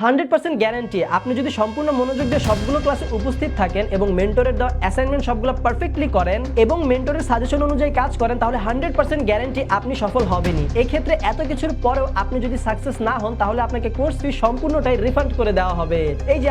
100% guarantee আপনি যদি সম্পূর্ণ মনোযোগ দিয়ে সবগুলো ক্লাসে উপস্থিত থাকেন এবং মেন্টরের দেওয়া অ্যাসাইনমেন্ট সবগুলো পারফেক্টলি করেন এবং মেন্টরের সাজেশন অনুযায়ী কাজ করেন তাহলে 100% গ্যারান্টি আপনি সফল হবেনই। এই ক্ষেত্রে এত কিছুর পরেও আপনি যদি সাকসেস না হন তাহলে আপনাকে কোর্স ফি সম্পূর্ণটাই রিফান্ড করে দেওয়া হবে। এই যে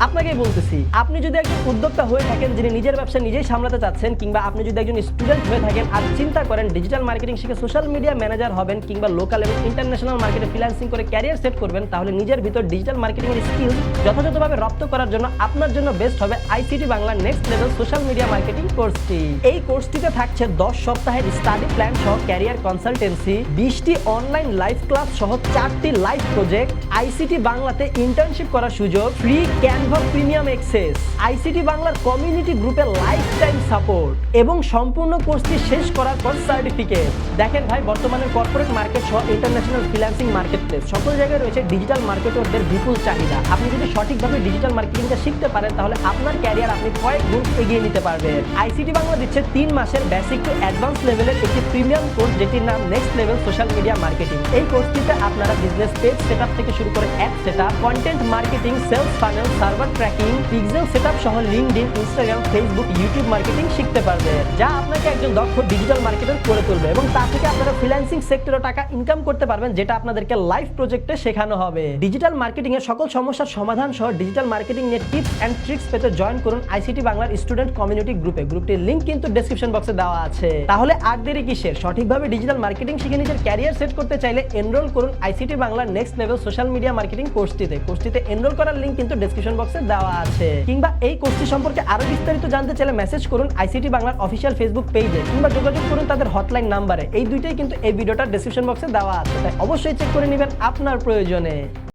আপনাকেই বলতেছি, আপনি যদি একজন উদ্যোক্তা হয়ে থাকেন যিনি নিজের ব্যবসা নিজেই সামলাতে চাচ্ছেন, কিংবা আপনি যদি একজন স্টুডেন্ট হয়ে থাকেন আর চিন্তা করেন ডিজিটাল মার্কেটিং শিখে সোশ্যাল মিডিয়া ম্যানেজার হবেন কিংবা লোকাল এবং ইন্টারন্যাশনাল মার্কেটে ফ্রিল্যান্সিং করে ক্যারিয়ার সেট করবেন, তাহলে নিজের ভিতর ডিজিটাল মার্কেটিং এর স্কিল যথাযথভাবে রপ্ত করার জন্য আপনার জন্য বেস্ট হবে ICT Bangla next level social media marketing কোর্সটি। এই কোর্সটিতে থাকছে 10 সপ্তাহের স্টাডি প্ল্যান সহ ক্যারিয়ার কনসালটেন্সি, 20টি অনলাইন লাইভ ক্লাস সহ 4টি লাইভ প্রজেক্ট, আইসিটি বাংলাতে ইন্টার্নশিপ করার সুযোগ, free Canva premium access, ICT বাংলার কমিউনিটি গ্রুপে লাইফ টাইম সাপোর্ট এবং সম্পূর্ণ কোর্সটি শেষ করার পর সার্টিফিকেট। দেখেন ভাই, বর্তমানে কর্পোরেট মার্কেট সহ ইন্টারন্যাশনাল ফ্রিল্যান্সিং মার্কেট প্লেস সকল জায়গায় রয়েছে ডিজিটাল মার্কেটারদের বিপুল চাহিদা। আপনি যদি সঠিকভাবে ডিজিটাল মার্কেটিংটা শিখতে পারেন তাহলে আপনার ক্যারিয়ার আপনি কয়েক গুণ এগিয়ে নিতে পারবেন। আইসিটি বাংলা দিচ্ছে 3 মাসের বেসিক টু অ্যাডভান্স লেভেলের একটি প্রিমিয়াম কোর্স যেটির নাম next level social media marketing. এই কোর্সটিতে আপনারা বিজনেস পেজ সেটআপ থেকে শুরু করে ad setup, content marketing, sales funnel, server tracking, pixel setup সহ LinkedIn, Instagram, Facebook, YouTube marketing শিখতে পারবেন, যা আপনাকে একজন দক্ষ ডিজিটাল মার্কেটার করে তুলবে এবং তা থেকে আপনারা ফ্রিল্যান্সিং সেক্টরে টাকা ইনকাম করতে পারবেন, যেটা আপনাদেরকে লাইভ প্রজেক্টে শেখানো হবে। ডিজিটাল মার্কেটিং এর সকল সমস্যার সমাধান সহ ডিজিটাল মার্কেটিং নিয়ে টিপস এন্ড ট্রিক্স পেতে জয়েন করুন আইসিটি বাংলার স্টুডেন্ট কমিউনিটি গ্রুপে। গ্রুপটির লিংক কিন্তু ডেসক্রিপশন বক্সে দেওয়া আছে। তাহলে আর দেরি কিসের? সঠিকভাবে ডিজিটাল মার্কেটিং শিখে নিজের ক্যারিয়ার সেট করতে চাইলে এনরোল করুন আইসিটি বাংলার next level social media marketing কোর্সটিতে এনরোল করার লিংক কিন্তু ডেসক্রিপশন বক্সে দেওয়া আছে। কিংবা এই কোর্সটি সম্পর্কে আরো বিস্তারিত জানতে চাইলে মেসেজ করুন আইসিটি বাংলার অফিসিয়াল ফেসবুক পেজে কিংবা যোগাযোগ করুন তাদের হটলাইন নাম্বারে। এই দুইটাই কিন্তু এই ভিডিওটার ডেসক্রিপশন বক্সে দেওয়া আছে, তাই অবশ্যই চেক করে নেবেন আপনার প্রয়োজনে।